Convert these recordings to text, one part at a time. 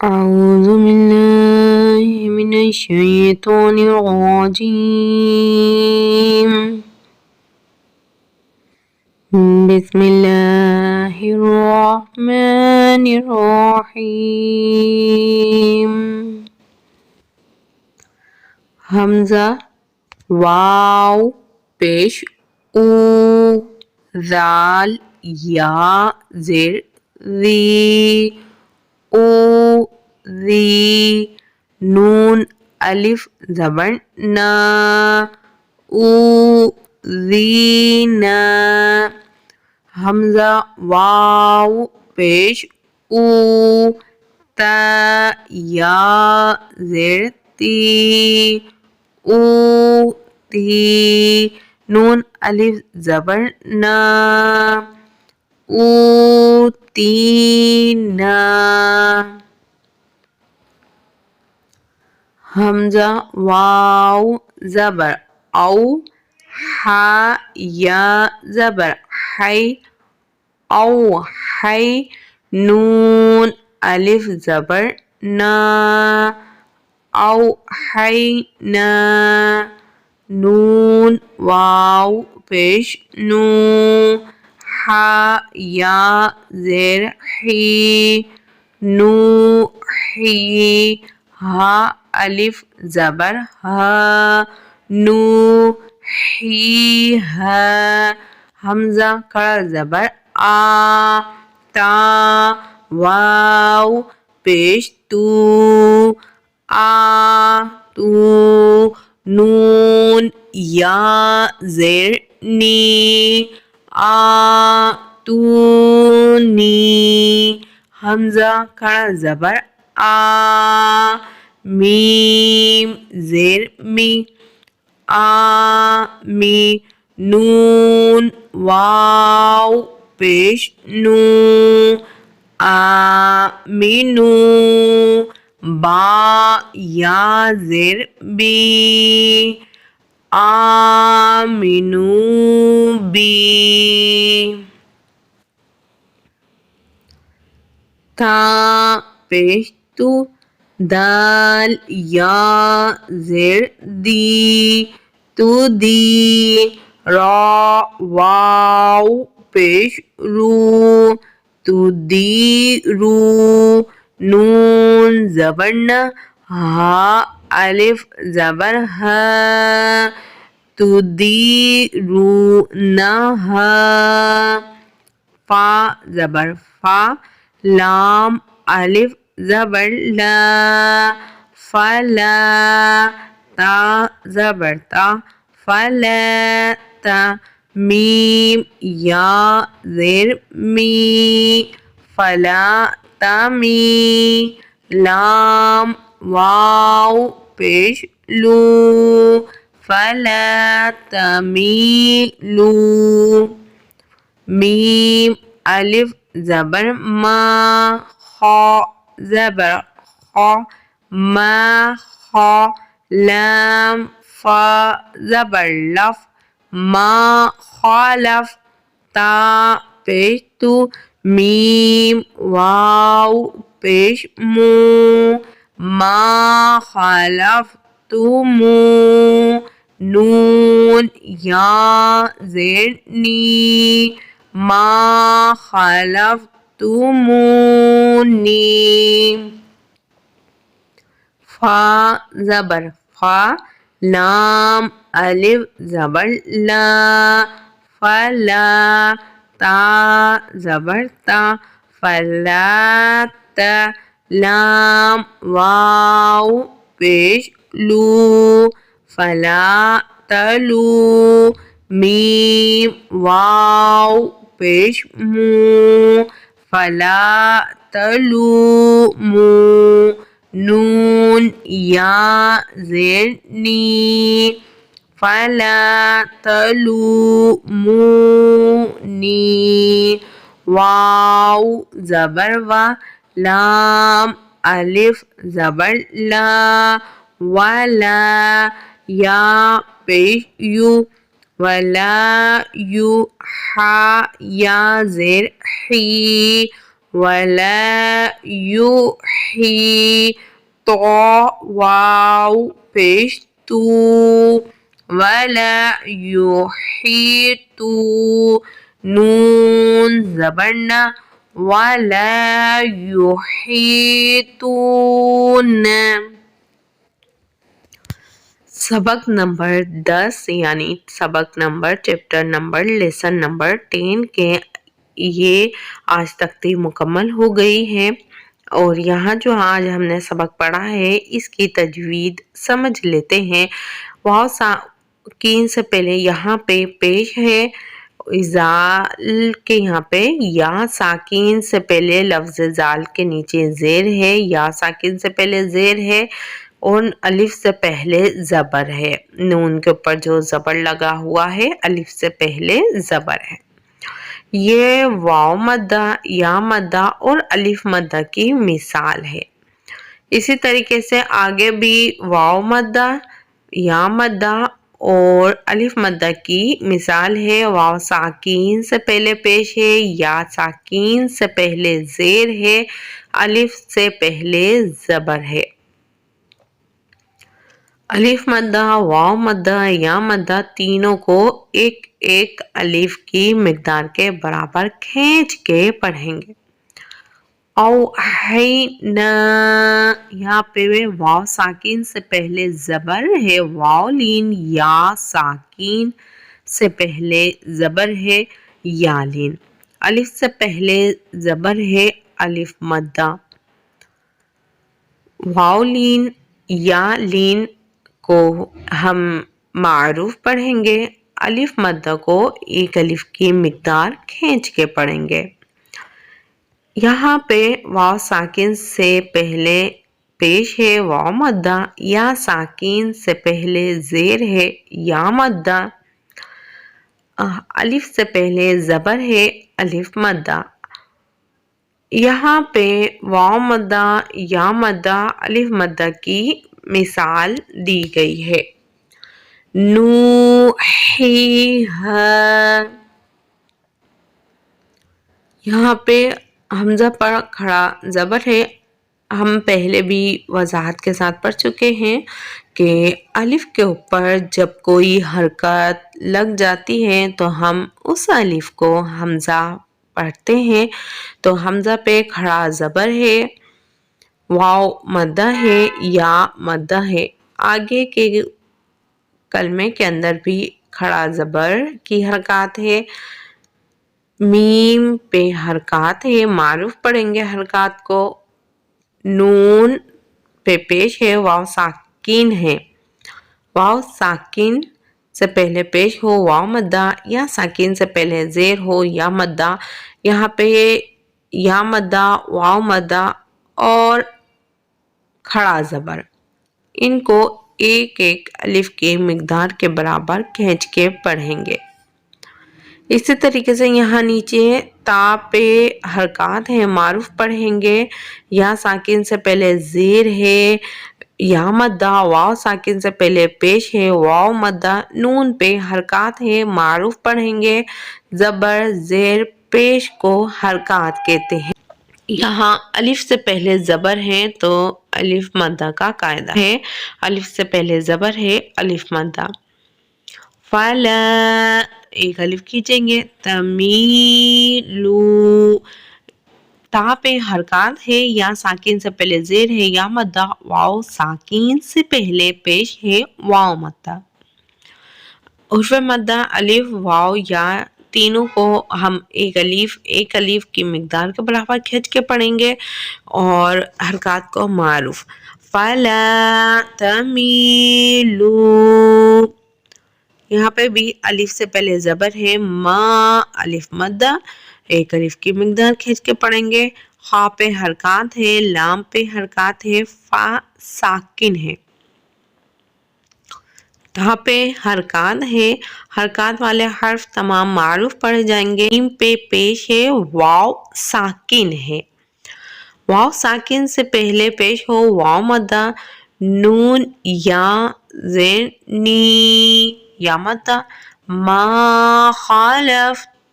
أعوذ بالله من الشيطان الرجيم. بسم الله الرحمن الرحيم. حمزہ واو پیش او، ذال یا زیر ذی، او ذی، نون الف زبر نا، او ذینا. حمزہ واو پیش او، تا یا زیر تی، او تی، نون الف زبر نا، او تینا. حمزہ واو زبر او، ہا یا زبر حی، او حی، نون الف زبر نا، او حینا، نون واو پیش نو، ہا یا زیر حی، نو حی، ہا الف زبر ہا، نو حی ہا. حمزہ کھڑا زبر آ، تا، واو پیش تو، آ تو، نون یا زیر نی، آ تو نی. حمزہ کھڑا زبر آ، میم زیر می، آمی، نون واو پیش نو، آمینو، با یا زیر بی، آمینو بی. تا پیش تو، دال یا زیر دی، تو دی، را واو پیش رو، تو دی رو، نون زبر نا، ہا الف زبر ہا، تو دی رو نا ہا. فا زبر فا، لام الف زبر لا، فلا، تا زبر تا، فلا تا، میم یا زیر می، فلا تمی، لام واو پیش لو، فلا تمیلو. میم الف زبر ما، خا زبر خا، ما خا، لام فا زبر لف، ما خالف، تا پیش تو، میم واو پیش مو، ما خالفتمو، نون یا زیر نی، ما خالفتمونی. فا زبر فا، لام الف زبر لا، فلا، تا زبر تا، فلا تا، لام واو پیش لو، فلا تلو، میم واو پیش مو، فلا تلومو، نون یا زیر نی، فلا تلومونی. واو زبر وا، لام الف زبر لا، ولا، یا پیش یو، ولا یو، ہا یا زیر حی، ولا يحيط واو پیش تو ولا يحيط نون زبرنا ولا يحيطون. سبق نمبر 10 یعنی سبق number chapter number lesson number 10 کے یہ آج تک مکمل ہو گئی ہے، اور یہاں جو آج ہم نے سبق پڑھا ہے اس کی تجوید سمجھ لیتے ہیں. واو ساکین سے پہلے یہاں پہ پیش ہے زال کے یہاں پہ، یا ساکین سے پہلے لفظ زال کے نیچے زیر ہے، یا ساکین سے پہلے زیر ہے، اور الف سے پہلے زبر ہے. نون کے اوپر جو زبر لگا ہوا ہے الف سے پہلے زبر ہے. یہ واو مدہ، یا مدہ اور الف مدہ کی مثال ہے. اسی طریقے سے آگے بھی واو مدہ، یا مدہ اور الف مدہ کی مثال ہے. واو ساکین سے پہلے پیش ہے، یا ساکین سے پہلے زیر ہے، الف سے پہلے زبر ہے. الف مدہ، واو مدہ، یا مدہ تینوں کو ایک ایک الف کی مقدار کے برابر کھینچ کے پڑھیں گے. اوحینا، یہاں پہ واو ساکین سے پہلے زبر ہے، واو لین، یا ساکین سے پہلے زبر ہے، یا لین. الف سے پہلے زبر ہے، الف مدہ. واو لین، یا لین کو ہم معروف پڑھیں گے، الف مدہ کو ایک الف کی مقدار کھینچ کے پڑھیں گے. یہاں پہ واو ساکن سے پہلے پیش ہے واو مدہ، یا ساکین سے پہلے زیر ہے، یا مدہ. الف سے پہلے زبر ہے، الف مدہ. یہاں پہ واو مدہ، یا مدہ، الف مدہ کی مثال دی گئی ہے. نوحیہا، یہاں پہ حمزہ پر کھڑا زبر ہے. ہم پہلے بھی وضاحت کے ساتھ پڑھ چکے ہیں کہ الف کے اوپر جب کوئی حرکت لگ جاتی ہے تو ہم اس الف کو حمزہ پڑھتے ہیں. تو حمزہ پہ کھڑا زبر ہے، واو مدہ ہے، یا مدہ ہے. آگے کے کلمے کے اندر بھی کھڑا زبر کی حرکات ہے. میم پہ حرکات ہے، معروف پڑھیں گے حرکات کو. نون پہ پیش ہے، واو ساکین ہے. واو ساکین سے پہلے پیش ہو واو مدہ، یا ساکین سے پہلے زیر ہو یا مدہ. یہاں پہ یا مدہ، واو مدہ اور کھڑا زبر، ان کو ایک ایک الف کی مقدار کے برابر کھینچ کے پڑھیں گے. اسی طریقے سے یہاں نیچے تا پہ حرکات ہیں، معروف پڑھیں گے. یا ساکن سے پہلے زیر ہے، یا مدہ. واو ساکن سے پہلے پیش ہے، واو مدہ. نون پہ حرکات ہیں، معروف پڑھیں گے. زبر زیر پیش کو حرکات کہتے ہیں. یہاں الف سے پہلے زبر ہے تو الف مدہ کا قاعدہ ہے، الف سے پہلے زبر ہے، الف مدہ. فلا، ایک الف کھینچیں گے. تمیلو، تا پہ حرکات ہے، یا ساکین سے پہلے زیر ہے، یا مدہ. واو ساکین سے پہلے پیش ہے، واو مدہ. حرف مدہ الف، واو، یا تینوں کو ہم ایک الف کی مقدار کے برابر کھینچ کے پڑھیں گے اور حرکات کو معروف. فلا تمیلو، یہاں پہ بھی الف سے پہلے زبر ہے، ما، الف مدہ. ایک الف کی مقدار کھینچ کے پڑھیں گے. خا پہ حرکات ہے، لام پہ حرکات ہے، فا ساکن ہے. تا پہ حرکات ہے، حرکات والے حرف تمام معروف پڑھے جائیں گے. میم پہ پیش ہے، واو ساکن ہے. واو ساکن سے پہلے پیش ہو واو مدہ. نون، یا زیر نی، یا مدہ. ما خالفتمونی،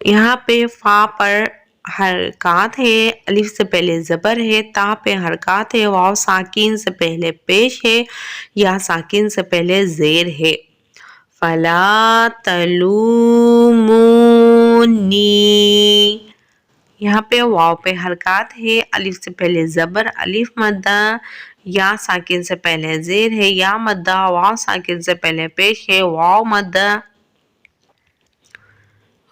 یہاں پہ فا پر حرکات ہے، الف سے پہلے زبر ہے، تا پہ حرکات ہے، واو ساکن سے پہلے پیش ہے، یا ساکن سے پہلے زیر ہے۔ فَلَا تَلُومُونِّي، یہاں پہ واو پہ حرکات ہے، الف سے پہلے زبر، الف مدہ، یا ساکن سے پہلے زیر ہے، یا مدہ، واو ساکن سے پہلے پیش ہے، واو مدہ۔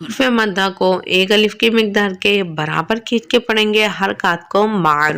حرف مدہ کو ایک الف کی مقدار کے برابر کھینچ کے پڑھیں گے، حرکات کو معروف